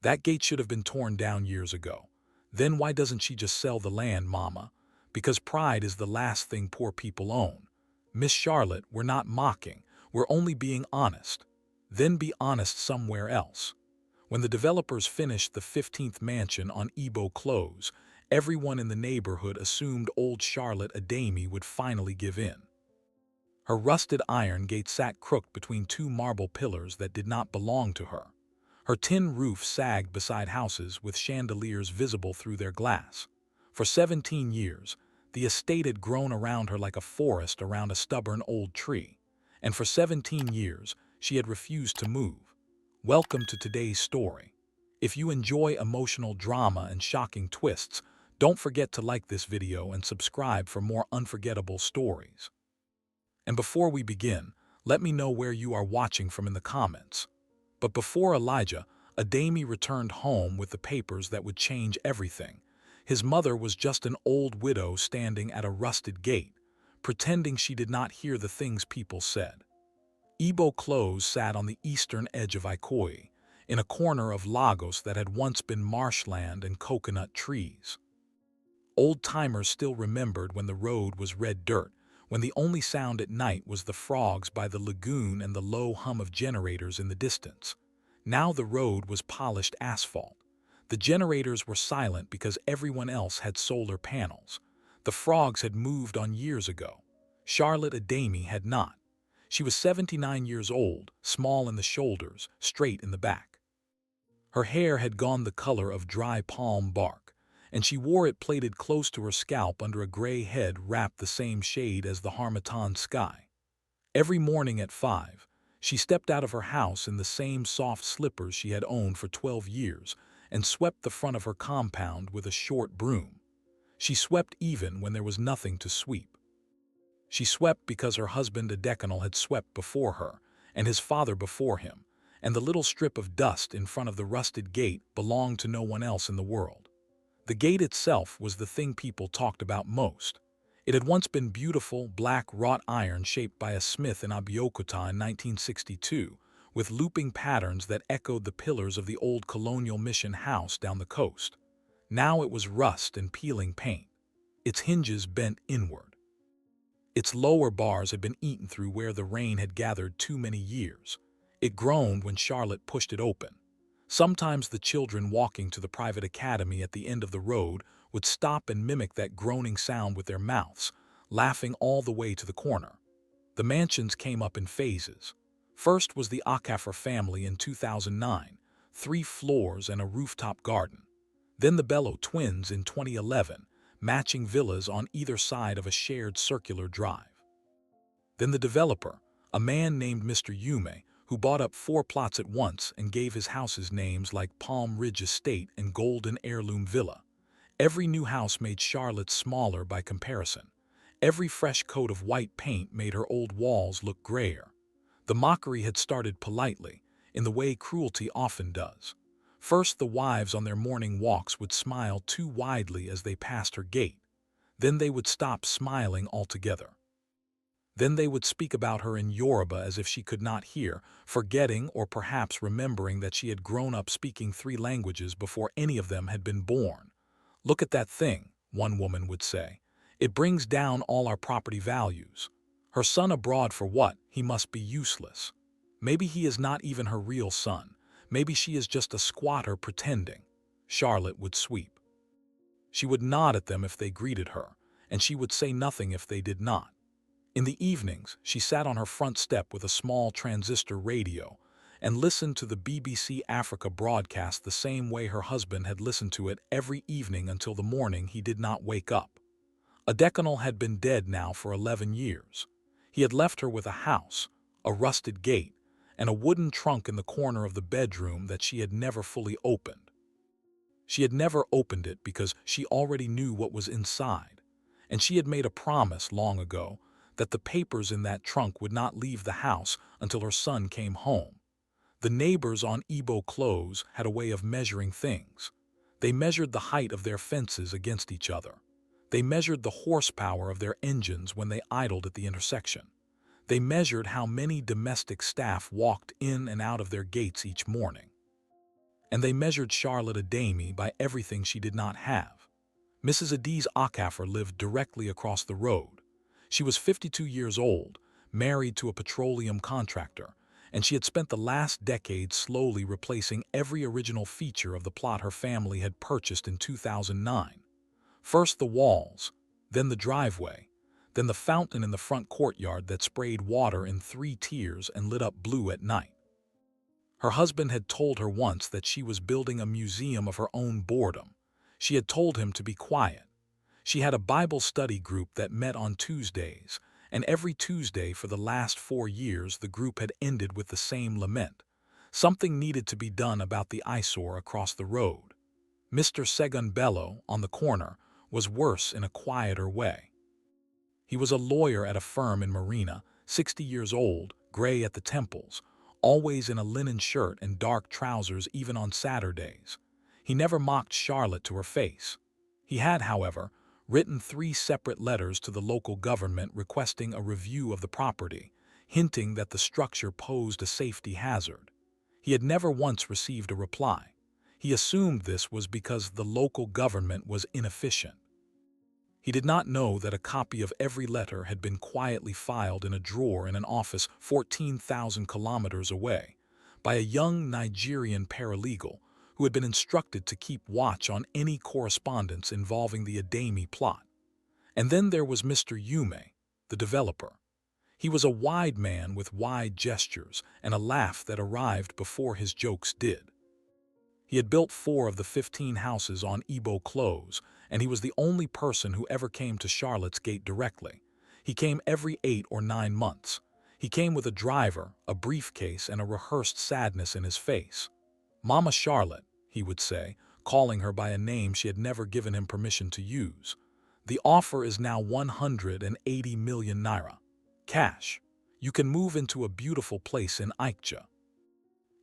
That gate should have been torn down years ago. Then why doesn't she just sell the land, Mama? Because pride is the last thing poor people own. Miss Charlotte, we're not mocking. We're only being honest. Then be honest somewhere else. When the developers finished the 15th mansion on Ebo Close, everyone in the neighborhood assumed old Charlotte Adami would finally give in. Her rusted iron gate sat crooked between two marble pillars that did not belong to her. Her tin roof sagged beside houses with chandeliers visible through their glass. For 17 years, the estate had grown around her like a forest around a stubborn old tree. And for 17 years, she had refused to move. Welcome to today's story. If you enjoy emotional drama and shocking twists, don't forget to like this video and subscribe for more unforgettable stories. And before we begin, let me know where you are watching from in the comments. But before Elijah, Adami returned home with the papers that would change everything. His mother was just an old widow standing at a rusted gate, pretending she did not hear the things people said. Ebo Close sat on the eastern edge of Ikoyi, in a corner of Lagos that had once been marshland and coconut trees. Old-timers still remembered when the road was red dirt, when the only sound at night was the frogs by the lagoon and the low hum of generators in the distance. Now the road was polished asphalt. The generators were silent because everyone else had solar panels. The frogs had moved on years ago. Charlotte Adami had not. She was 79 years old, small in the shoulders, straight in the back. Her hair had gone the color of dry palm bark, and she wore it plaited close to her scalp under a gray head wrapped the same shade as the Harmattan sky. Every morning at 5, she stepped out of her house in the same soft slippers she had owned for 12 years and swept the front of her compound with a short broom. She swept even when there was nothing to sweep. She swept because her husband Adekanal had swept before her, and his father before him, and the little strip of dust in front of the rusted gate belonged to no one else in the world. The gate itself was the thing people talked about most. It had once been beautiful, black wrought iron shaped by a smith in Abeokuta in 1962, with looping patterns that echoed the pillars of the old colonial mission house down the coast. Now it was rust and peeling paint. Its hinges bent inward. Its lower bars had been eaten through where the rain had gathered too many years. It groaned when Charlotte pushed it open. Sometimes the children walking to the private academy at the end of the road would stop and mimic that groaning sound with their mouths, laughing all the way to the corner. The mansions came up in phases. First was the Akafor family in 2009, 3 floors and a rooftop garden. Then the Bello twins in 2011, matching villas on either side of a shared circular drive. Then the developer, a man named Mr. Yume, who bought up 4 plots at once and gave his houses names like Palm Ridge Estate and Golden Heirloom Villa. Every new house made Charlotte smaller by comparison. Every fresh coat of white paint made her old walls look grayer. The mockery had started politely, in the way cruelty often does. First, the wives on their morning walks would smile too widely as they passed her gate. Then they would stop smiling altogether. Then they would speak about her in Yoruba as if she could not hear, forgetting or perhaps remembering that she had grown up speaking 3 languages before any of them had been born. "Look at that thing," one woman would say. "It brings down all our property values. Her son abroad for what? He must be useless. Maybe he is not even her real son. Maybe she is just a squatter pretending." Charlotte would sweep. She would nod at them if they greeted her, and she would say nothing if they did not. In the evenings, she sat on her front step with a small transistor radio and listened to the BBC Africa broadcast the same way her husband had listened to it every evening until the morning he did not wake up. Adekanal had been dead now for 11 years. He had left her with a house, a rusted gate, and a wooden trunk in the corner of the bedroom that she had never fully opened. She had never opened it because she already knew what was inside, and she had made a promise long ago that the papers in that trunk would not leave the house until her son came home. The neighbors on Ebo Close had a way of measuring things. They measured the height of their fences against each other. They measured the horsepower of their engines when they idled at the intersection. They measured how many domestic staff walked in and out of their gates each morning. and they measured Charlotte Adami by everything she did not have. Mrs. Adiz Akaffer lived directly across the road. She was 52 years old, married to a petroleum contractor, and she had spent the last decade slowly replacing every original feature of the plot her family had purchased in 2009. First the walls, then the driveway, then the fountain in the front courtyard that sprayed water in 3 tiers and lit up blue at night. Her husband had told her once that she was building a museum of her own boredom. She had told him to be quiet. She had a Bible study group that met on Tuesdays, and every Tuesday for the last 4 years the group had ended with the same lament. Something needed to be done about the eyesore across the road. Mr. Segun Bello, on the corner, was worse in a quieter way. He was a lawyer at a firm in Marina, 60 years old, gray at the temples, always in a linen shirt and dark trousers even on Saturdays. He never mocked Charlotte to her face. He had, however, written 3 separate letters to the local government requesting a review of the property, hinting that the structure posed a safety hazard. He had never once received a reply. He assumed this was because the local government was inefficient. He did not know that a copy of every letter had been quietly filed in a drawer in an office 14,000 kilometers away by a young Nigerian paralegal who had been instructed to keep watch on any correspondence involving the Adami plot. And then there was Mr. Yume, the developer. He was a wide man with wide gestures and a laugh that arrived before his jokes did. He had built 4 of the 15 houses on Igbo Close, and he was the only person who ever came to Charlotte's Gate directly. He came every 8 or 9 months. He came with a driver, a briefcase, and a rehearsed sadness in his face. "Mama Charlotte," he would say, calling her by a name she had never given him permission to use. "The offer is now 180 million naira. Cash. You can move into a beautiful place in Aikja.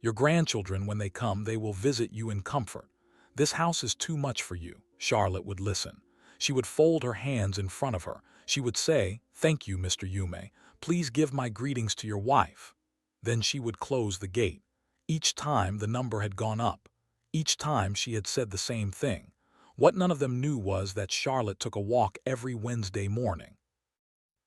Your grandchildren, when they come, they will visit you in comfort. This house is too much for you." Charlotte would listen. She would fold her hands in front of her. She would say, "Thank you, Mr. Yume. Please give my greetings to your wife." Then she would close the gate. Each time the number had gone up. Each time she had said the same thing. What none of them knew was that Charlotte took a walk every Wednesday morning.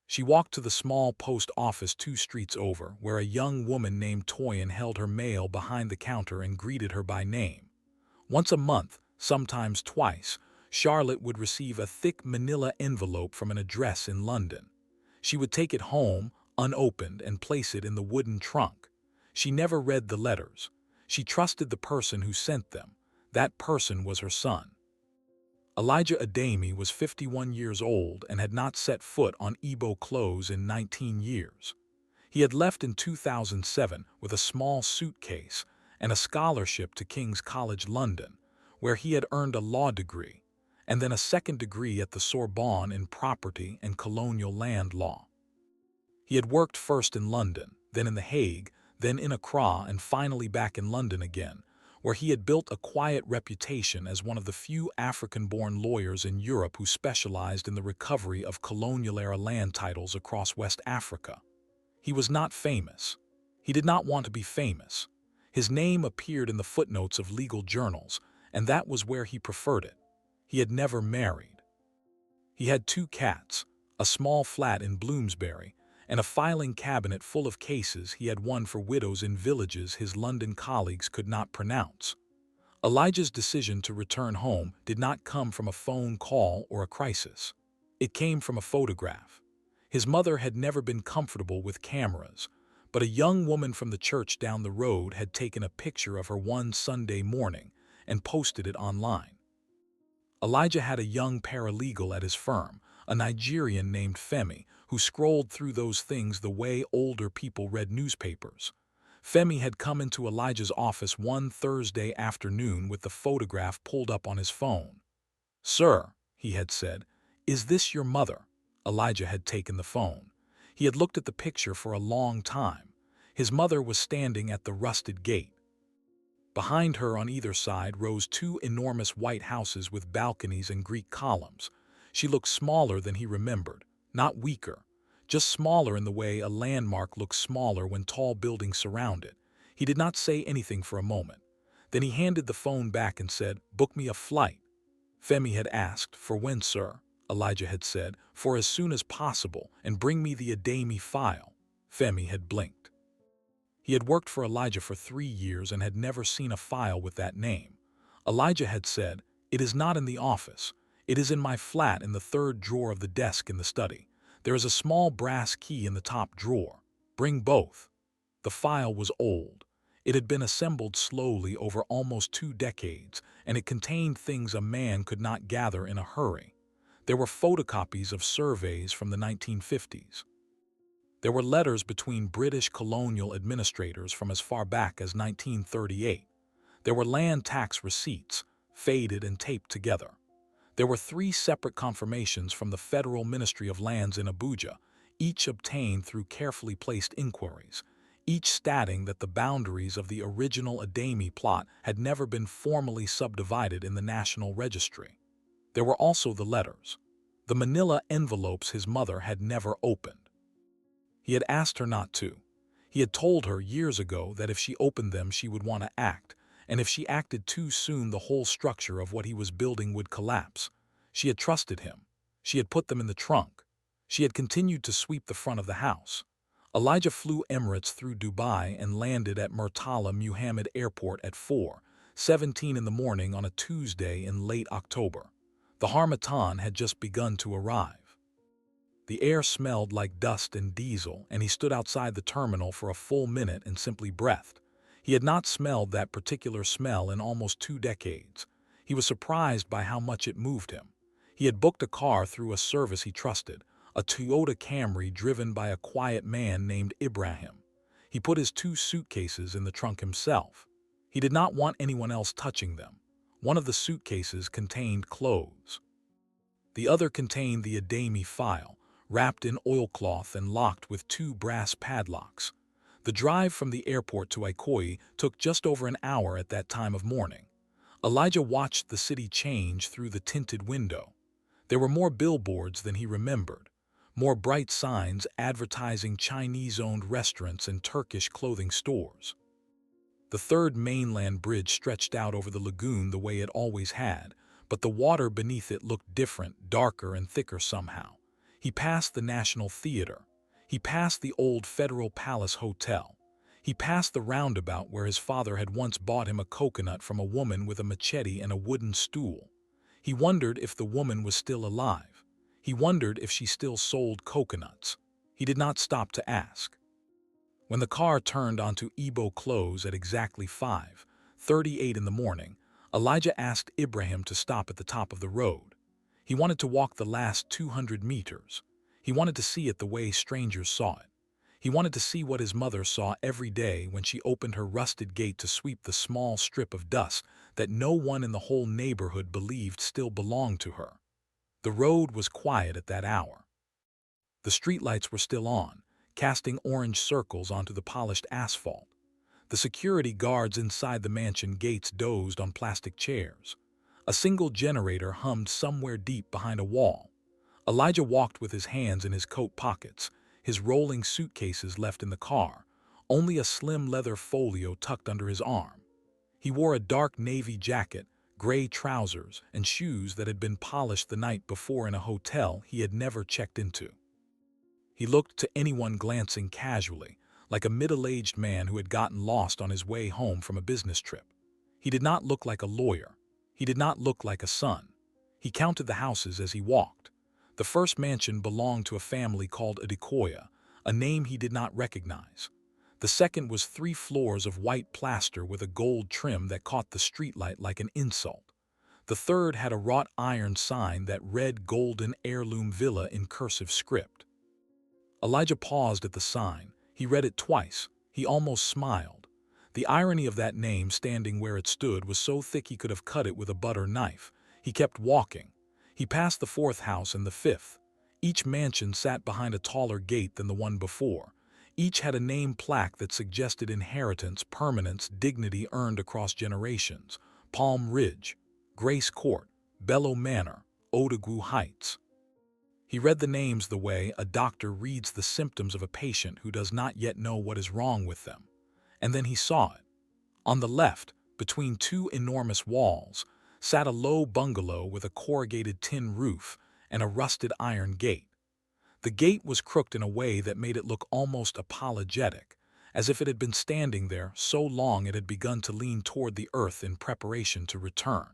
She walked to the small post office 2 streets over, where a young woman named Toyin held her mail behind the counter and greeted her by name. Once a month, sometimes twice, Charlotte would receive a thick manila envelope from an address in London. She would take it home, unopened, and place it in the wooden trunk. She never read the letters. She trusted the person who sent them. That person was her son. Elijah Adami was 51 years old and had not set foot on Igbo Close in 19 years. He had left in 2007 with a small suitcase and a scholarship to King's College London, where he had earned a law degree, and then a second degree at the Sorbonne in property and colonial land law. He had worked first in London, then in The Hague, then in Accra, and finally back in London again, where he had built a quiet reputation as one of the few African-born lawyers in Europe who specialized in the recovery of colonial-era land titles across West Africa. He was not famous. He did not want to be famous. His name appeared in the footnotes of legal journals, and that was where he preferred it. He had never married. He had 2 cats, a small flat in Bloomsbury, and a filing cabinet full of cases he had won for widows in villages his London colleagues could not pronounce. Elijah's decision to return home did not come from a phone call or a crisis. It came from a photograph. His mother had never been comfortable with cameras, but a young woman from the church down the road had taken a picture of her one Sunday morning and posted it online. Elijah had a young paralegal at his firm, a Nigerian named Femi, who scrolled through those things the way older people read newspapers. Femi had come into Elijah's office one Thursday afternoon with the photograph pulled up on his phone. "Sir," he had said, "is this your mother?" Elijah had taken the phone. He had looked at the picture for a long time. His mother was standing at the rusted gate. Behind her on either side rose 2 enormous white houses with balconies and Greek columns. She looked smaller than he remembered, not weaker, just smaller in the way a landmark looks smaller when tall buildings surround it. He did not say anything for a moment. Then he handed the phone back and said, "Book me a flight." Femi had asked, "For when, sir?" Elijah had said, "For as soon as possible, and bring me the Ademi file." Femi had blinked. He had worked for Elijah for 3 years and had never seen a file with that name. Elijah had said, "It is not in the office. It is in my flat in the third drawer of the desk in the study. There is a small brass key in the top drawer. Bring both." The file was old. It had been assembled slowly over almost 2 decades, and it contained things a man could not gather in a hurry. There were photocopies of surveys from the 1950s. There were letters between British colonial administrators from as far back as 1938. There were land tax receipts, faded and taped together. There were 3 separate confirmations from the Federal Ministry of Lands in Abuja, each obtained through carefully placed inquiries, each stating that the boundaries of the original Ademi plot had never been formally subdivided in the National Registry. There were also the letters, the manila envelopes his mother had never opened. He had asked her not to. He had told her years ago that if she opened them she would want to act, and if she acted too soon the whole structure of what he was building would collapse. She had trusted him. She had put them in the trunk. She had continued to sweep the front of the house. Elijah flew Emirates through Dubai and landed at Murtala Muhammad Airport at 4:17 in the morning on a Tuesday in late October. The Harmattan had just begun to arrive. The air smelled like dust and diesel, and he stood outside the terminal for a full minute and simply breathed. He had not smelled that particular smell in almost 2 decades. He was surprised by how much it moved him. He had booked a car through a service he trusted, a Toyota Camry driven by a quiet man named Ibrahim. He put his 2 suitcases in the trunk himself. He did not want anyone else touching them. One of the suitcases contained clothes. The other contained the Ademi file, wrapped in oilcloth and locked with 2 brass padlocks. The drive from the airport to Ikoyi took just over an hour at that time of morning. Elijah watched the city change through the tinted window. There were more billboards than he remembered, more bright signs advertising Chinese-owned restaurants and Turkish clothing stores. The third mainland bridge stretched out over the lagoon the way it always had, but the water beneath it looked different, darker and thicker somehow. He passed the National Theater. He passed the old Federal Palace Hotel. He passed the roundabout where his father had once bought him a coconut from a woman with a machete and a wooden stool. He wondered if the woman was still alive. He wondered if she still sold coconuts. He did not stop to ask. When the car turned onto Ibo Close at exactly 5:38 in the morning, Elijah asked Ibrahim to stop at the top of the road. He wanted to walk the last 200 meters. He wanted to see it the way strangers saw it. He wanted to see what his mother saw every day when she opened her rusted gate to sweep the small strip of dust that no one in the whole neighborhood believed still belonged to her. The road was quiet at that hour. The streetlights were still on, casting orange circles onto the polished asphalt. The security guards inside the mansion gates dozed on plastic chairs. A single generator hummed somewhere deep behind a wall. Elijah walked with his hands in his coat pockets, his rolling suitcases left in the car, only a slim leather folio tucked under his arm. He wore a dark navy jacket, gray trousers, and shoes that had been polished the night before in a hotel he had never checked into. He looked to anyone glancing casually, like a middle-aged man who had gotten lost on his way home from a business trip. He did not look like a lawyer. He did not look like a son. He counted the houses as he walked. The first mansion belonged to a family called Adekoya, a name he did not recognize. The second was 3 floors of white plaster with a gold trim that caught the streetlight like an insult. The third had a wrought iron sign that read Golden Heirloom Villa in cursive script. Elijah paused at the sign. He read it twice. He almost smiled. The irony of that name standing where it stood was so thick he could have cut it with a butter knife. He kept walking. He passed the 4th house and the 5th. Each mansion sat behind a taller gate than the one before. Each had a name plaque that suggested inheritance, permanence, dignity earned across generations. Palm Ridge, Grace Court, Bellow Manor, Odegwu Heights. He read the names the way a doctor reads the symptoms of a patient who does not yet know what is wrong with them. And then he saw it. On the left, Between two enormous walls sat a low bungalow with a corrugated tin roof and a rusted iron gate. The gate was crooked in a way that made it look almost apologetic, as if it had been standing there so long it had begun to lean toward the earth in preparation to return.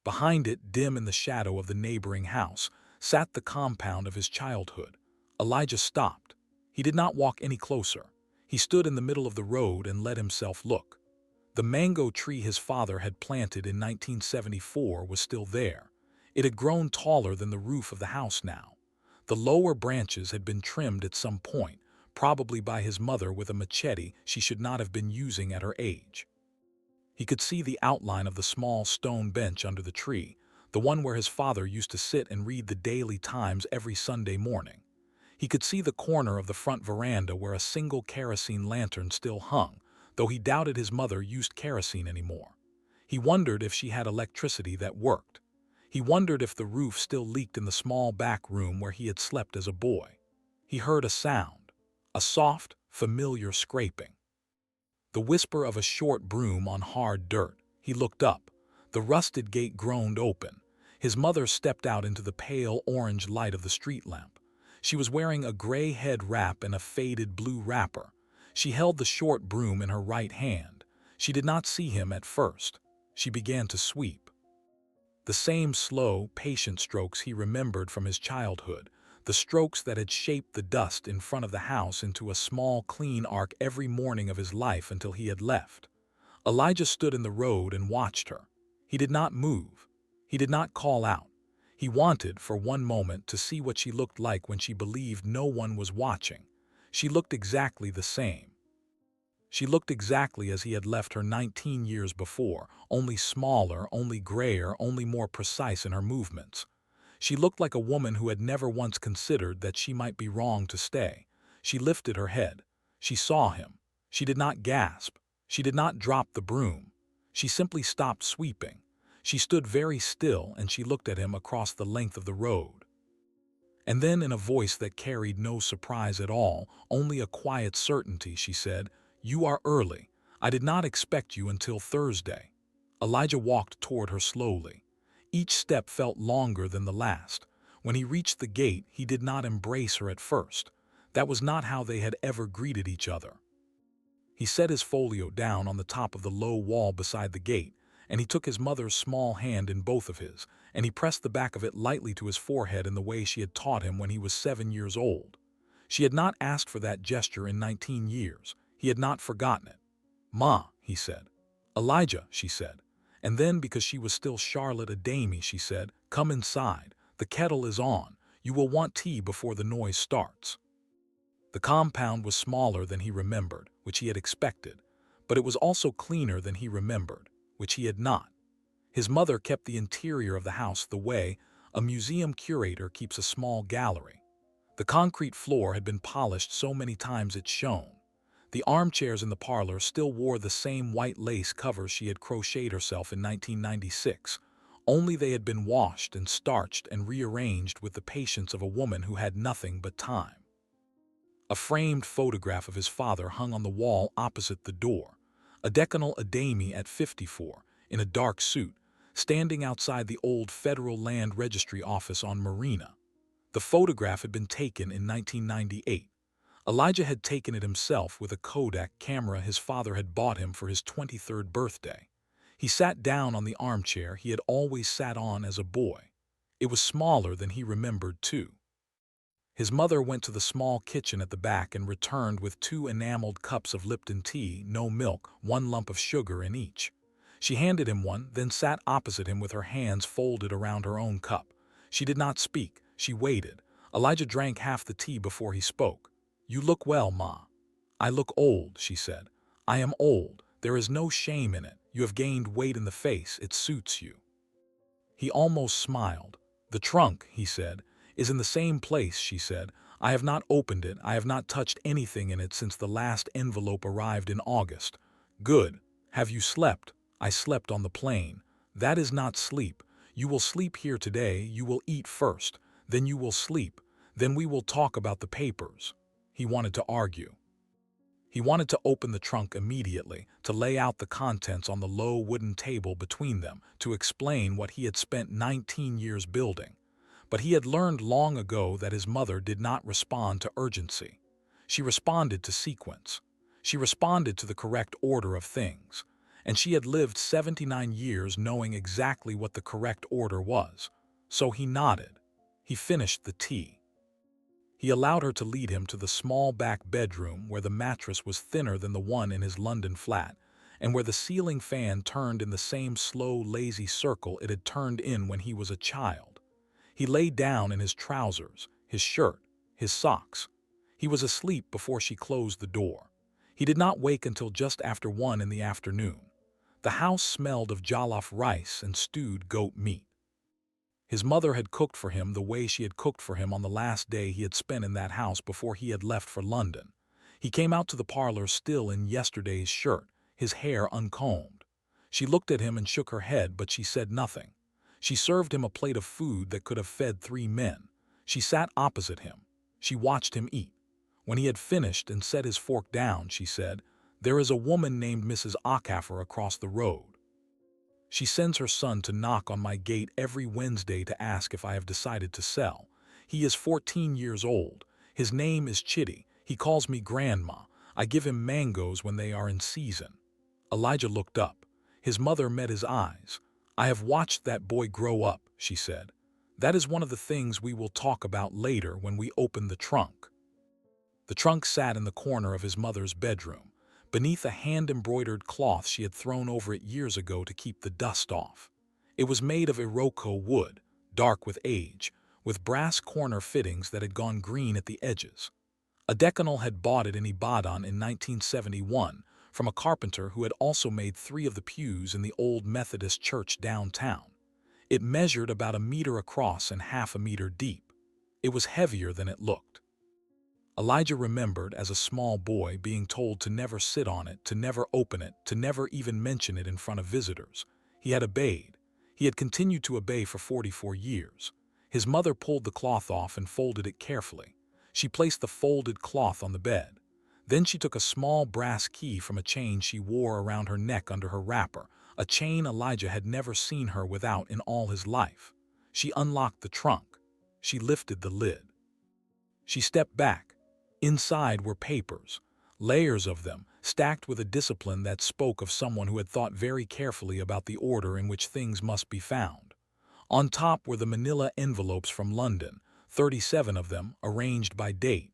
Behind it, dim in the shadow of the neighboring house, sat the compound of his childhood. Elijah stopped. He did not walk any closer. He stood in the middle of the road and let himself look. The mango tree his father had planted in 1974 was still there. It had grown taller than the roof of the house now. The lower branches had been trimmed at some point, probably by his mother with a machete she should not have been using at her age. He could see the outline of the small stone bench under the tree, the one where his father used to sit and read the Daily Times every Sunday morning. He could see the corner of the front veranda where a single kerosene lantern still hung, though he doubted his mother used kerosene anymore. He wondered if she had electricity that worked. He wondered if the roof still leaked in the small back room where he had slept as a boy. He heard a sound, a soft, familiar scraping. The whisper of a short broom on hard dirt. He looked up. The rusted gate groaned open. His mother stepped out into the pale orange light of the street lamp. She was wearing a gray head wrap and a faded blue wrapper. She held the short broom in her right hand. She did not see him at first. She began to sweep. The same slow, patient strokes he remembered from his childhood, the strokes that had shaped the dust in front of the house into a small, clean arc every morning of his life until he had left. Elijah stood in the road and watched her. He did not move. He did not call out. He wanted, for one moment, to see what she looked like when she believed no one was watching. She looked exactly the same. She looked exactly as he had left her 19 years before, only smaller, only grayer, only more precise in her movements. She looked like a woman who had never once considered that she might be wrong to stay. She lifted her head. She saw him. She did not gasp. She did not drop the broom. She simply stopped sweeping. She stood very still and she looked at him across the length of the road. And then, in a voice that carried no surprise at all, only a quiet certainty, she said, "You are early. I did not expect you until Thursday." Elijah walked toward her slowly. Each step felt longer than the last. When he reached the gate, he did not embrace her at first. That was not how they had ever greeted each other. He set his folio down on the top of the low wall beside the gate, and he took his mother's small hand in both of his, and he pressed the back of it lightly to his forehead in the way she had taught him when he was 7 years old. She had not asked for that gesture in 19 years. He had not forgotten it. "Ma," he said. "Elijah," she said. And then, because she was still Charlotte Adami, she said, "Come inside. The kettle is on. You will want tea before the noise starts." The compound was smaller than he remembered, which he had expected, but it was also cleaner than he remembered, which he had not. His mother kept the interior of the house the way a museum curator keeps a small gallery. The concrete floor had been polished so many times it shone. The armchairs in the parlor still wore the same white lace covers she had crocheted herself in 1996, only they had been washed and starched and rearranged with the patience of a woman who had nothing but time. A framed photograph of his father hung on the wall opposite the door, a Decanal Adami at 54, in a dark suit, standing outside the old Federal Land Registry office on Marina. The photograph had been taken in 1998. Elijah had taken it himself with a Kodak camera his father had bought him for his 23rd birthday. He sat down on the armchair he had always sat on as a boy. It was smaller than he remembered, too. His mother went to the small kitchen at the back and returned with 2 enameled cups of Lipton tea, no milk, 1 lump of sugar in each. She handed him one, then sat opposite him with her hands folded around her own cup. She did not speak. She waited. Elijah drank half the tea before he spoke. "You look well, Ma." "I look old," she said. "I am old. There is no shame in it. You have gained weight in the face. It suits you." He almost smiled. "The trunk," he said, "is in the same place," she said. "I have not opened it. I have not touched anything in it since the last envelope arrived in August." "Good. Have you slept?" "I slept on the plane." "That is not sleep. You will sleep here today. You will eat first. Then you will sleep. Then we will talk about the papers." He wanted to argue. He wanted to open the trunk immediately, to lay out the contents on the low wooden table between them, to explain what he had spent 19 years building. But he had learned long ago that his mother did not respond to urgency. She responded to sequence. She responded to the correct order of things. And she had lived 79 years knowing exactly what the correct order was. So he nodded. He finished the tea. He allowed her to lead him to the small back bedroom where the mattress was thinner than the one in his London flat, and where the ceiling fan turned in the same slow, lazy circle it had turned in when he was a child. He lay down in his trousers, his shirt, his socks. He was asleep before she closed the door. He did not wake until just after 1 in the afternoon. The house smelled of jollof rice and stewed goat meat. His mother had cooked for him the way she had cooked for him on the last day he had spent in that house before he had left for London. He came out to the parlor still in yesterday's shirt, his hair uncombed. She looked at him and shook her head, but she said nothing. She served him a plate of food that could have fed 3 men. She sat opposite him. She watched him eat. When he had finished and set his fork down, she said, "There is a woman named Mrs. Ockaffer across the road. She sends her son to knock on my gate every Wednesday to ask if I have decided to sell. He is 14 years old. His name is Chitty. He calls me Grandma. I give him mangoes when they are in season." Elijah looked up. His mother met his eyes. "I have watched that boy grow up," she said. "That is one of the things we will talk about later when we open the trunk." The trunk sat in the corner of his mother's bedroom, beneath a hand-embroidered cloth she had thrown over it years ago to keep the dust off. It was made of Iroko wood, dark with age, with brass corner fittings that had gone green at the edges. A decennal had bought it in Ibadan in 1971 from a carpenter who had also made 3 of the pews in the old Methodist church downtown. It measured about 1 meter across and half a meter deep. It was heavier than it looked. Elijah remembered as a small boy being told to never sit on it, to never open it, to never even mention it in front of visitors. He had obeyed. He had continued to obey for 44 years. His mother pulled the cloth off and folded it carefully. She placed the folded cloth on the bed. Then she took a small brass key from a chain she wore around her neck under her wrapper, a chain Elijah had never seen her without in all his life. She unlocked the trunk. She lifted the lid. She stepped back. Inside were papers, layers of them, stacked with a discipline that spoke of someone who had thought very carefully about the order in which things must be found. On top were the manila envelopes from London, 37 of them, arranged by date.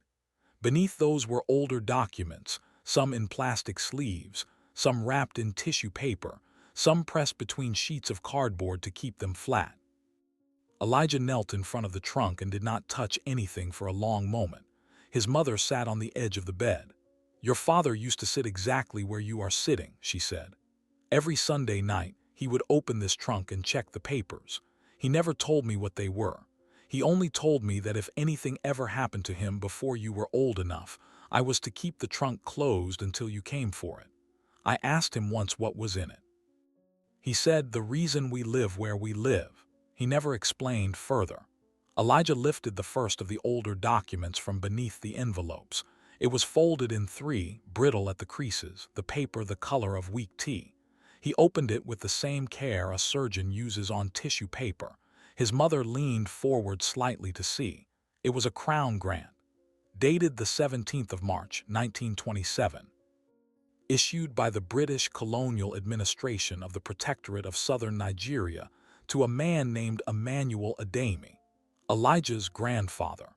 Beneath those were older documents, some in plastic sleeves, some wrapped in tissue paper, some pressed between sheets of cardboard to keep them flat. Elijah knelt in front of the trunk and did not touch anything for a long moment. His mother sat on the edge of the bed. "Your father used to sit exactly where you are sitting," she said. "Every Sunday night, he would open this trunk and check the papers. He never told me what they were. He only told me that if anything ever happened to him before you were old enough, I was to keep the trunk closed until you came for it. I asked him once what was in it. He said, 'The reason we live where we live.' He never explained further." Elijah lifted the first of the older documents from beneath the envelopes. It was folded in 3, brittle at the creases, the paper the color of weak tea. He opened it with the same care a surgeon uses on tissue paper. His mother leaned forward slightly to see. It was a crown grant, dated the 17th of March, 1927. Issued by the British colonial administration of the Protectorate of Southern Nigeria to a man named Emmanuel Ademi, Elijah's grandfather.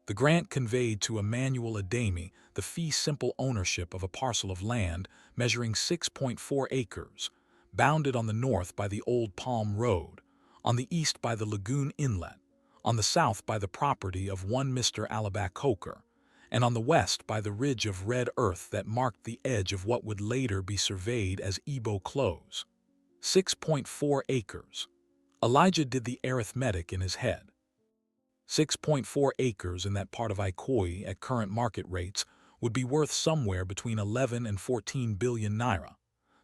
The grant conveyed to Emmanuel Ademi the fee simple ownership of a parcel of land measuring 6.4 acres, bounded on the north by the Old Palm Road, on the east by the Lagoon Inlet, on the south by the property of one Mr. Alabak Coker, and on the west by the ridge of red earth that marked the edge of what would later be surveyed as Ebo Close. 6.4 acres. Elijah did the arithmetic in his head. 6.4 acres in that part of Ikoyi at current market rates would be worth somewhere between 11 and 14 billion naira.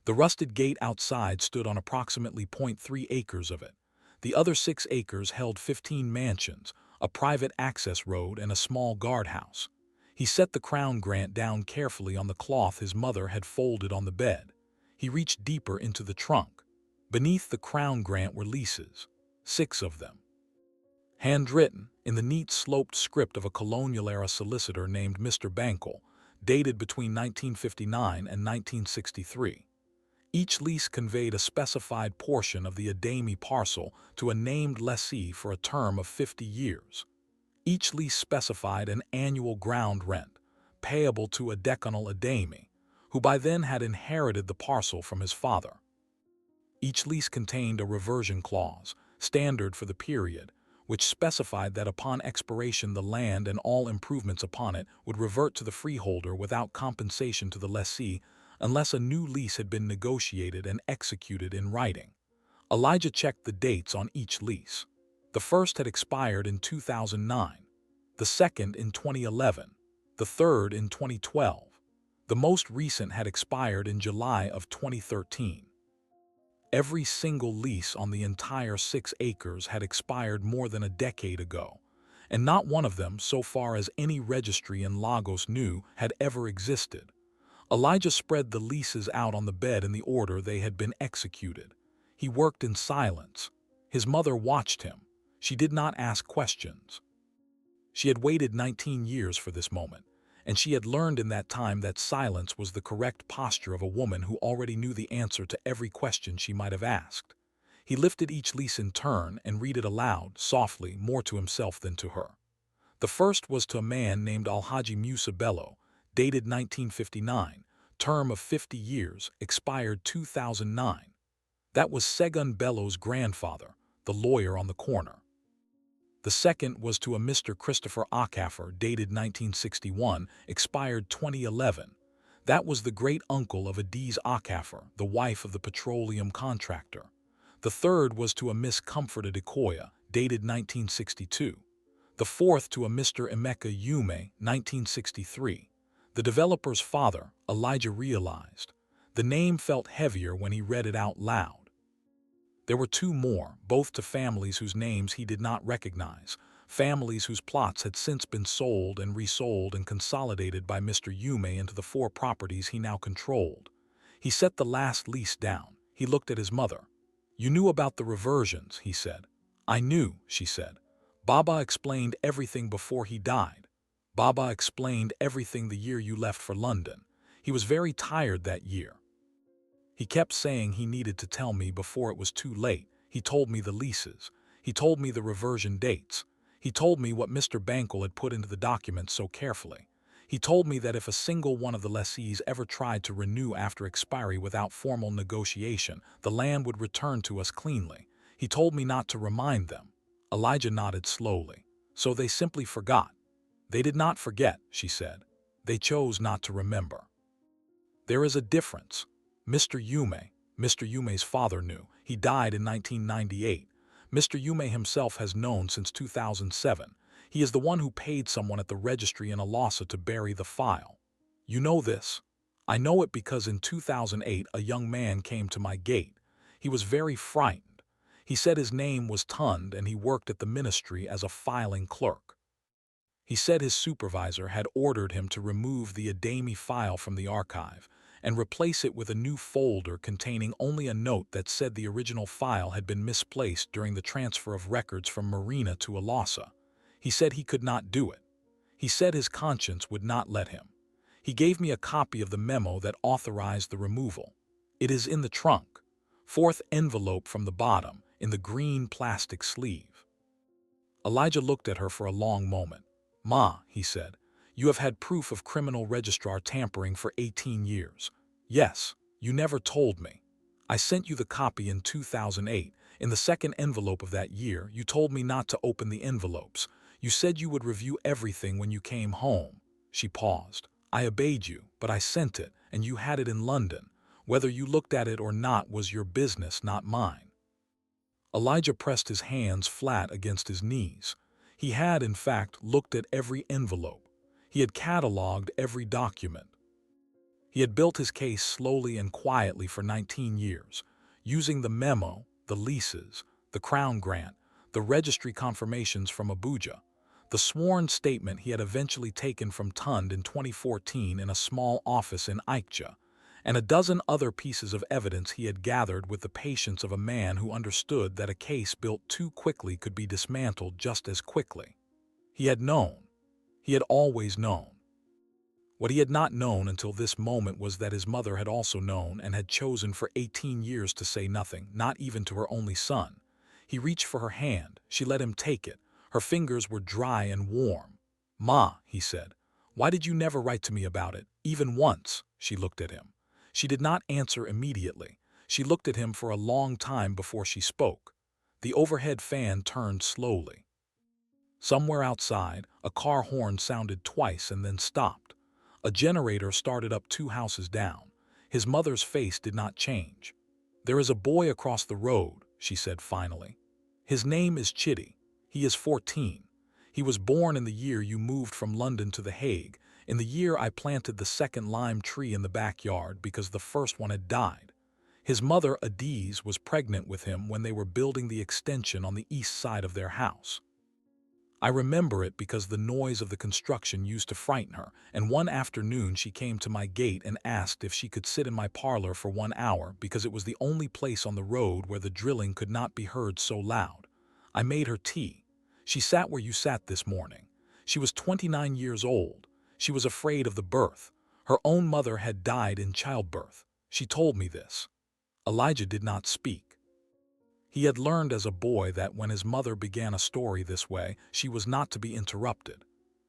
The rusted gate outside stood on approximately 0.3 acres of it. The other 6 acres held 15 mansions, a private access road, and a small guardhouse. He set the crown grant down carefully on the cloth his mother had folded on the bed. He reached deeper into the trunk. Beneath the crown grant were leases, 6 of them. Handwritten, in the neat sloped script of a colonial-era solicitor named Mr. Bankel, dated between 1959 and 1963. Each lease conveyed a specified portion of the Ademi parcel to a named lessee for a term of 50 years. Each lease specified an annual ground rent, payable to a decanal Ademi, who by then had inherited the parcel from his father. Each lease contained a reversion clause, standard for the period, which specified that upon expiration the land and all improvements upon it would revert to the freeholder without compensation to the lessee unless a new lease had been negotiated and executed in writing. Elijah checked the dates on each lease. The first had expired in 2009, the second in 2011, the third in 2012. The most recent had expired in July of 2013. Every single lease on the entire 6 acres had expired more than a decade ago, and not one of them, so far as any registry in Lagos knew, had ever existed. Elijah spread the leases out on the bed in the order they had been executed. He worked in silence. His mother watched him. She did not ask questions. She had waited 19 years for this moment, and she had learned in that time that silence was the correct posture of a woman who already knew the answer to every question she might have asked. He lifted each lease in turn and read it aloud, softly, more to himself than to her. The first was to a man named Alhaji Musa Bello, dated 1959, term of 50 years, expired 2009. That was Segun Bello's grandfather, the lawyer on the corner. The second was to a Mr. Christopher Okafor, dated 1961, expired 2011. That was the great-uncle of Adiz Okafor, the wife of the petroleum contractor. The third was to a Miss Comfort Adekoya, dated 1962. The fourth to a Mr. Emeka Yume, 1963. The developer's father, Elijah realized. The name felt heavier when he read it out loud. There were 2 more, both to families whose names he did not recognize, families whose plots had since been sold and resold and consolidated by Mr. Yume into the 4 properties he now controlled. He set the last lease down. He looked at his mother. "You knew about the reversions," he said. "I knew," she said. "Baba explained everything before he died. Baba explained everything the year you left for London. He was very tired that year. He kept saying he needed to tell me before it was too late. He told me the leases. He told me the reversion dates. He told me what Mr. Bankel had put into the documents so carefully. He told me that if a single one of the lessees ever tried to renew after expiry without formal negotiation, the land would return to us cleanly. He told me not to remind them." Elijah nodded slowly. "So they simply forgot." "They did not forget," she said. "They chose not to remember. There is a difference. Mr. Yume's father knew. He died in 1998. Mr. Yume himself has known since 2007. He is the one who paid someone at the registry in Alasa to bury the file. You know this? I know it because in 2008 a young man came to my gate. He was very frightened. He said his name was Tund and he worked at the ministry as a filing clerk. He said his supervisor had ordered him to remove the Ademi file from the archive and replace it with a new folder containing only a note that said the original file had been misplaced during the transfer of records from Marina to Alasa. He said he could not do it. He said his conscience would not let him. He gave me a copy of the memo that authorized the removal. It is in the trunk, 4th envelope from the bottom, in the green plastic sleeve. Elijah looked at her for a long moment. "Ma," he said, "you have had proof of criminal registrar tampering for 18 years. Yes, you never told me. I sent you the copy in 2008. In the second envelope of that year, you told me not to open the envelopes. You said you would review everything when you came home." She paused. "I obeyed you, but I sent it, and you had it in London. Whether you looked at it or not was your business, not mine." Elijah pressed his hands flat against his knees. He had, in fact, looked at every envelope. He had catalogued every document. He had built his case slowly and quietly for 19 years, using the memo, the leases, the crown grant, the registry confirmations from Abuja, The sworn statement he had eventually taken from Tund in 2014 in a small office in Aikja, and a dozen other pieces of evidence he had gathered with the patience of a man who understood that a case built too quickly could be dismantled just as quickly. He had known. He had always known. What he had not known until this moment was that his mother had also known and had chosen for 18 years to say nothing, not even to her only son. He reached for her hand. She let him take it. Her fingers were dry and warm. "Ma," he said, "why did you never write to me about it, even once?" She looked at him. She did not answer immediately. She looked at him for a long time before she spoke. The overhead fan turned slowly. Somewhere outside, a car horn sounded twice and then stopped. A generator started up 2 houses down. His mother's face did not change. "There is a boy across the road," she said finally. "His name is Chitty. He is 14. He was born in the year you moved from London to The Hague, in the year I planted the second lime tree in the backyard because the first one had died. His mother, Adiz, was pregnant with him when they were building the extension on the east side of their house. I remember it because the noise of the construction used to frighten her, and one afternoon she came to my gate and asked if she could sit in my parlor for 1 hour because it was the only place on the road where the drilling could not be heard so loud. I made her tea. She sat where you sat this morning. She was 29 years old. She was afraid of the birth. Her own mother had died in childbirth. She told me this." Elijah did not speak. He had learned as a boy that when his mother began a story this way, she was not to be interrupted.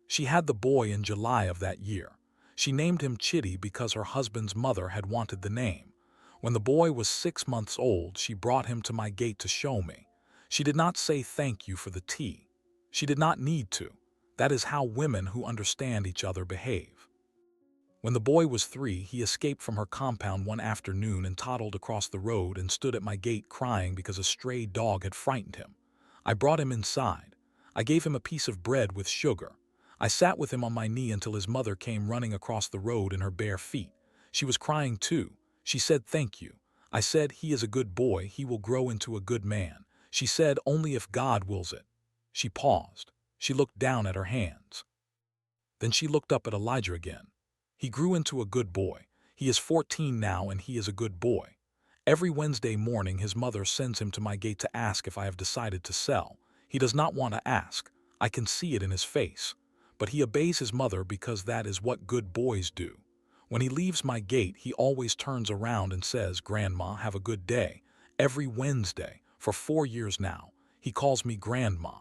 She had the boy in July of that year. She named him Chitty because her husband's mother had wanted the name. When the boy was 6 months old, she brought him to my gate to show me. She did not say thank you for the tea. She did not need to. That is how women who understand each other behave. When the boy was 3, he escaped from her compound one afternoon and toddled across the road and stood at my gate crying because a stray dog had frightened him. I brought him inside. I gave him a piece of bread with sugar. I sat with him on my knee until his mother came running across the road in her bare feet. She was crying too. She said thank you. I said, "He is a good boy. He will grow into a good man." She said, "Only if God wills it." She paused. She looked down at her hands. Then she looked up at Elijah again. "He grew into a good boy. He is 14 now and he is a good boy. Every Wednesday morning his mother sends him to my gate to ask if I have decided to sell. He does not want to ask. I can see it in his face. But he obeys his mother because that is what good boys do. When he leaves my gate, he always turns around and says, 'Grandma, have a good day.' Every Wednesday, for 4 years now, he calls me Grandma."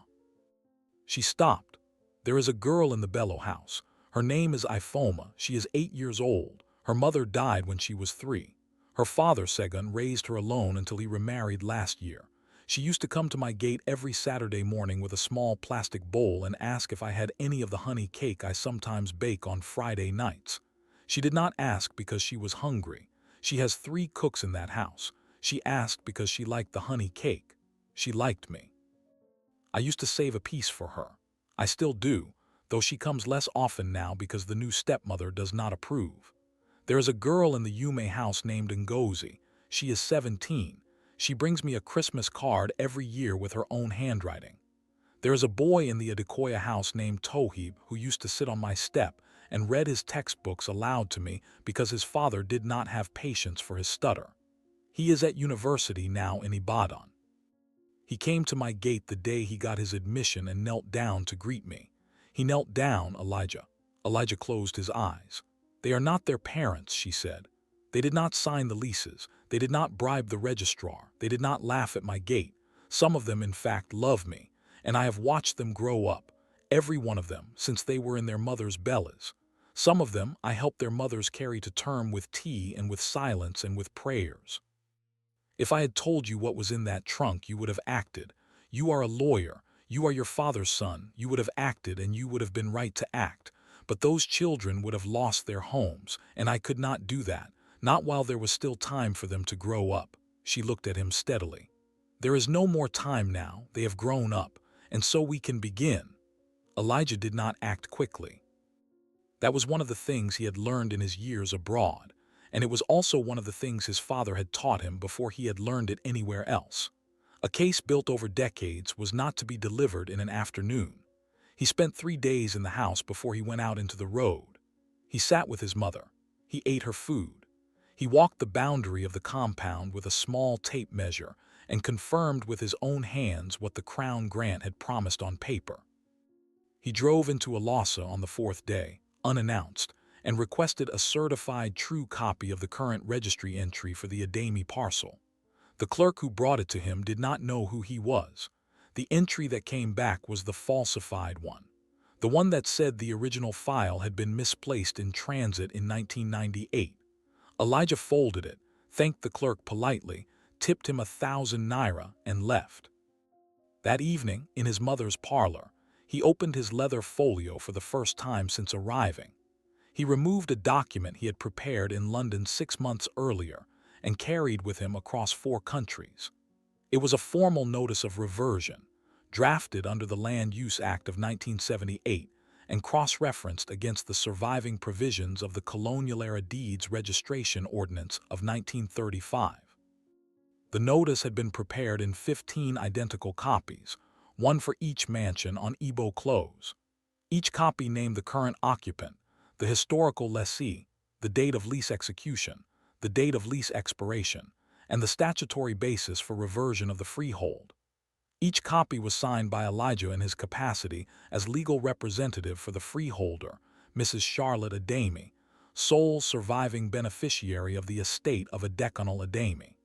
She stopped. "There is a girl in the Bello house. Her name is Ifoma. She is 8 years old. Her mother died when she was 3. Her father, Segun, raised her alone until he remarried last year. She used to come to my gate every Saturday morning with a small plastic bowl and ask if I had any of the honey cake I sometimes bake on Friday nights. She did not ask because she was hungry. She has 3 cooks in that house. She asked because she liked the honey cake. She liked me. I used to save a piece for her. I still do, though she comes less often now because the new stepmother does not approve. There is a girl in the Yume house named Ngozi. She is 17. She brings me a Christmas card every year with her own handwriting. There is a boy in the Adekoya house named Tohib who used to sit on my step and read his textbooks aloud to me because his father did not have patience for his stutter. He is at university now in Ibadan. He came to my gate the day he got his admission and knelt down to greet me. He knelt down, Elijah. Elijah closed his eyes. "They are not their parents," she said. "They did not sign the leases. They did not bribe the registrar. They did not laugh at my gate. Some of them, in fact, love me, and I have watched them grow up, every one of them, since they were in their mother's bellies. Some of them I helped their mothers carry to term with tea and with silence and with prayers. If I had told you what was in that trunk, you would have acted. You are a lawyer. You are your father's son. You would have acted, and you would have been right to act. But those children would have lost their homes, and I could not do that, not while there was still time for them to grow up." She looked at him steadily. "There is no more time now. They have grown up, and so we can begin." Elijah did not act quickly. That was one of the things he had learned in his years abroad, and it was also one of the things his father had taught him before he had learned it anywhere else. A case built over decades was not to be delivered in an afternoon. He spent 3 days in the house before he went out into the road. He sat with his mother. He ate her food. He walked the boundary of the compound with a small tape measure and confirmed with his own hands what the Crown Grant had promised on paper. He drove into Alasa on the 4th day, unannounced, and requested a certified true copy of the current registry entry for the Ademi parcel. The clerk who brought it to him did not know who he was. The entry that came back was the falsified one, the one that said the original file had been misplaced in transit in 1998. Elijah folded it, thanked the clerk politely, tipped him 1,000 naira, and left. That evening, in his mother's parlor, he opened his leather folio for the first time since arriving. He removed a document he had prepared in London 6 months earlier and carried with him across 4 countries. It was a formal notice of reversion, drafted under the Land Use Act of 1978 and cross-referenced against the surviving provisions of the Colonial-era Deeds Registration Ordinance of 1935. The notice had been prepared in 15 identical copies, one for each mansion on Ibo Close. Each copy named the current occupant, the historical lessee, the date of lease execution, the date of lease expiration, and the statutory basis for reversion of the freehold. Each copy was signed by Elijah in his capacity as legal representative for the freeholder, Mrs. Charlotte Ademi, sole surviving beneficiary of the estate of Adekunle Ademi.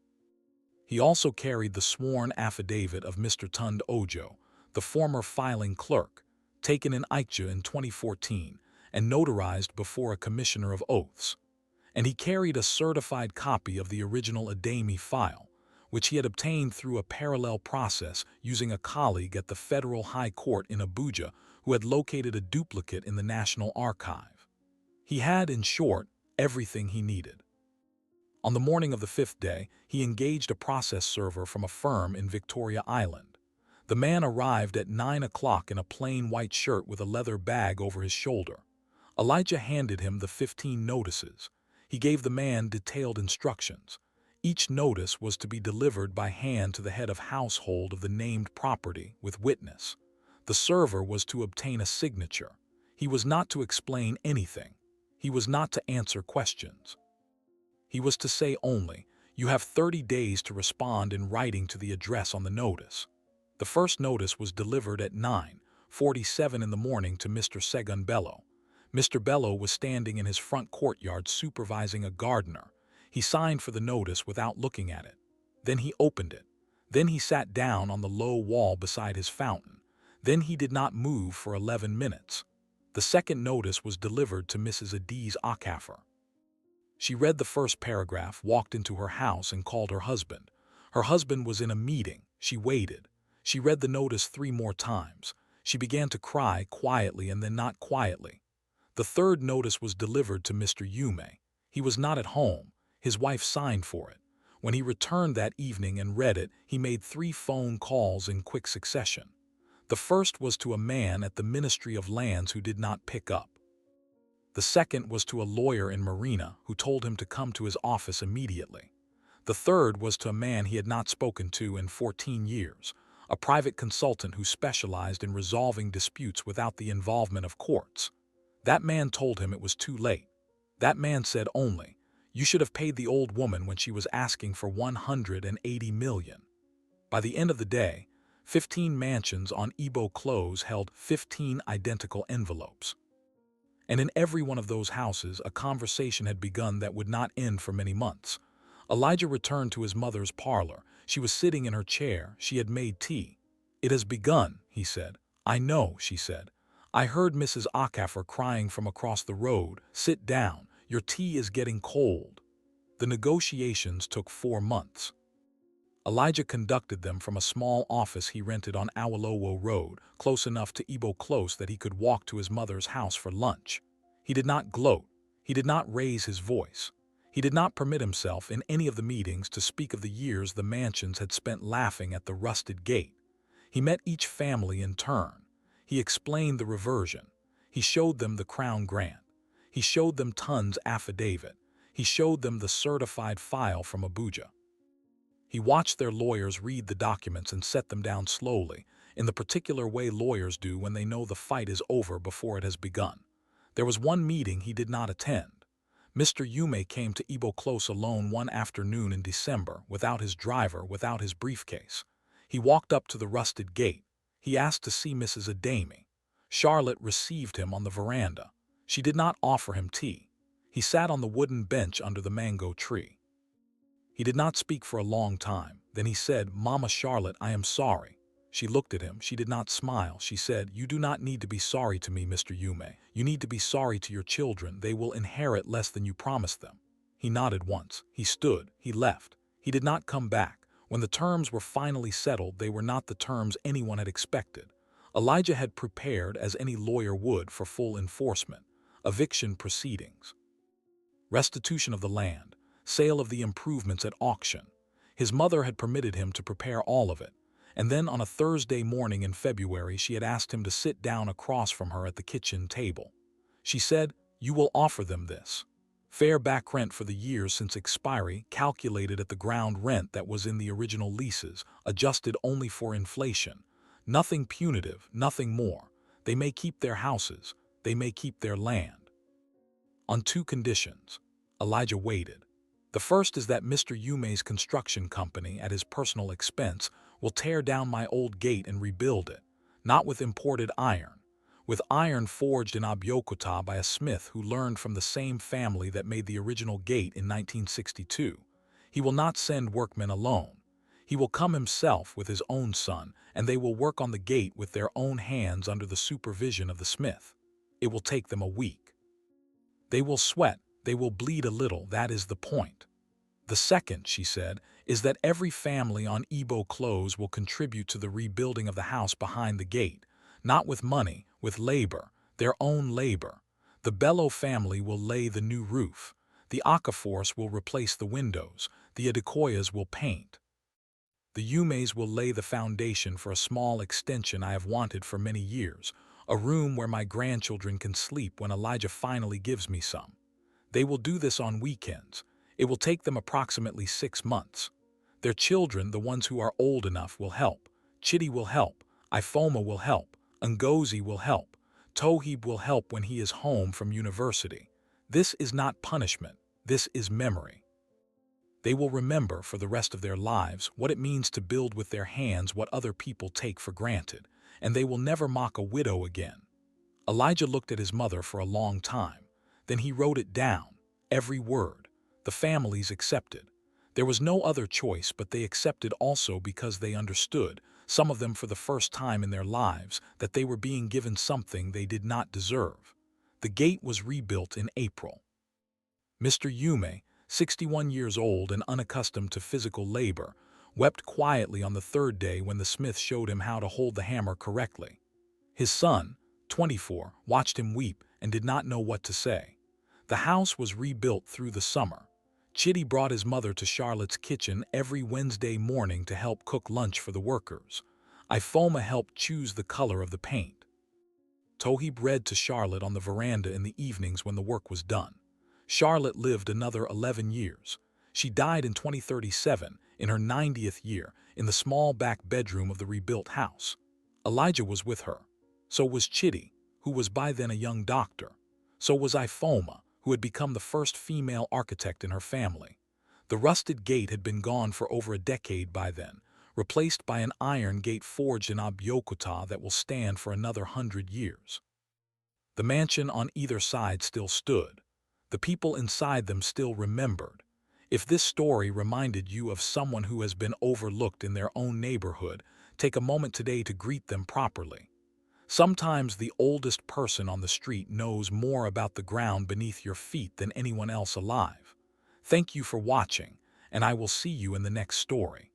He also carried the sworn affidavit of Mr. Tunde Ojo, the former filing clerk, taken in Ikja in 2014 and notarized before a commissioner of oaths. And he carried a certified copy of the original Ademi file, which he had obtained through a parallel process using a colleague at the Federal High Court in Abuja who had located a duplicate in the National Archive. He had, in short, everything he needed. On the morning of the 5th day, he engaged a process server from a firm in Victoria Island. The man arrived at 9 o'clock in a plain white shirt with a leather bag over his shoulder. Elijah handed him the 15 notices. He gave the man detailed instructions. Each notice was to be delivered by hand to the head of household of the named property with witness. The server was to obtain a signature. He was not to explain anything. He was not to answer questions. He was to say only, "You have 30 days to respond in writing to the address on the notice." The first notice was delivered at 9:47 in the morning to Mr. Segun Bello. Mr. Bello was standing in his front courtyard supervising a gardener. He signed for the notice without looking at it. Then he opened it. Then he sat down on the low wall beside his fountain. Then he did not move for 11 minutes. The second notice was delivered to Mrs. Adiz Okafor. She read the first paragraph, walked into her house, and called her husband. Her husband was in a meeting. She waited. She read the notice 3 more times. She began to cry quietly and then not quietly. The third notice was delivered to Mr. Yume. He was not at home. His wife signed for it. When he returned that evening and read it, he made 3 phone calls in quick succession. The first was to a man at the Ministry of Lands who did not pick up. The second was to a lawyer in Marina who told him to come to his office immediately. The third was to a man he had not spoken to in 14 years, a private consultant who specialized in resolving disputes without the involvement of courts. That man told him it was too late. That man said only, "You should have paid the old woman when she was asking for 180 million. By the end of the day, 15 mansions on Ibo Close held 15 identical envelopes. And in every one of those houses, a conversation had begun that would not end for many months. Elijah returned to his mother's parlor. She was sitting in her chair. She had made tea. "It has begun," he said. "I know," she said. "I heard Mrs. Okafor crying from across the road. Sit down. Your tea is getting cold." The negotiations took 4 months. Elijah conducted them from a small office he rented on Awolowo Road, close enough to Ibo Close that he could walk to his mother's house for lunch. He did not gloat. He did not raise his voice. He did not permit himself in any of the meetings to speak of the years the mansions had spent laughing at the rusted gate. He met each family in turn. He explained the reversion. He showed them the Crown Grant. He showed them Tunde's affidavit. He showed them the certified file from Abuja. He watched their lawyers read the documents and set them down slowly, in the particular way lawyers do when they know the fight is over before it has begun. There was one meeting he did not attend. Mr. Yume came to Ibo Close alone one afternoon in December, without his driver, without his briefcase. He walked up to the rusted gate. He asked to see Mrs. Adami. Charlotte received him on the veranda. She did not offer him tea. He sat on the wooden bench under the mango tree. He did not speak for a long time. Then he said, "Mama Charlotte, I am sorry." She looked at him. She did not smile. She said, "You do not need to be sorry to me, Mr. Yume. You need to be sorry to your children. They will inherit less than you promised them." He nodded once. He stood. He left. He did not come back. When the terms were finally settled, they were not the terms anyone had expected. Elijah had prepared, as any lawyer would, for full enforcement. Eviction proceedings. Restitution of the land. Sale of the improvements at auction. His mother had permitted him to prepare all of it. And then on a Thursday morning in February, she had asked him to sit down across from her at the kitchen table. She said, "You will offer them this. Fair back rent for the years since expiry, calculated at the ground rent that was in the original leases, adjusted only for inflation. Nothing punitive, nothing more. They may keep their houses. They may keep their land. On two conditions." Elijah waited. The first is that Mr. Yume's construction company, at his personal expense, will tear down my old gate and rebuild it, not with imported iron, with iron forged in Abeokuta by a smith who learned from the same family that made the original gate in 1962. He will not send workmen alone. He will come himself with his own son, and they will work on the gate with their own hands under the supervision of the smith. It will take them a week. They will sweat, they will bleed a little, that is the point. The second, she said, is that every family on Ibo Close will contribute to the rebuilding of the house behind the gate, not with money, with labor, their own labor. The Bello family will lay the new roof. The Akaforce will replace the windows. The Adekoyas will paint. The Yumes will lay the foundation for a small extension I have wanted for many years, a room where my grandchildren can sleep when Elijah finally gives me some. They will do this on weekends. It will take them approximately 6 months. Their children, the ones who are old enough, will help. Chidi will help. Ifoma will help. Ngozi will help. Tohib will help when he is home from university. This is not punishment. This is memory. They will remember for the rest of their lives what it means to build with their hands what other people take for granted, and they will never mock a widow again. Elijah looked at his mother for a long time. Then he wrote it down, every word. The families accepted. There was no other choice, but they accepted also because they understood, some of them for the first time in their lives, that they were being given something they did not deserve. The gate was rebuilt in April. Mr. Yume, 61 years old and unaccustomed to physical labor, wept quietly on the third day when the smith showed him how to hold the hammer correctly. His son, 24, watched him weep and did not know what to say. The house was rebuilt through the summer. Chidi brought his mother to Charlotte's kitchen every Wednesday morning to help cook lunch for the workers. Ifoma helped choose the color of the paint. Tohib read to Charlotte on the veranda in the evenings when the work was done. Charlotte lived another 11 years. She died in 2037, in her 90th year, in the small back bedroom of the rebuilt house. Elijah was with her. So was Chidi, who was by then a young doctor. So was Ifoma, who had become the first female architect in her family. The rusted gate had been gone for over a decade by then, replaced by an iron gate forged in Abeokuta that will stand for another 100 years. The mansion on either side still stood. The people inside them still remembered. If this story reminded you of someone who has been overlooked in their own neighborhood, take a moment today to greet them properly. Sometimes the oldest person on the street knows more about the ground beneath your feet than anyone else alive. Thank you for watching, and I will see you in the next story.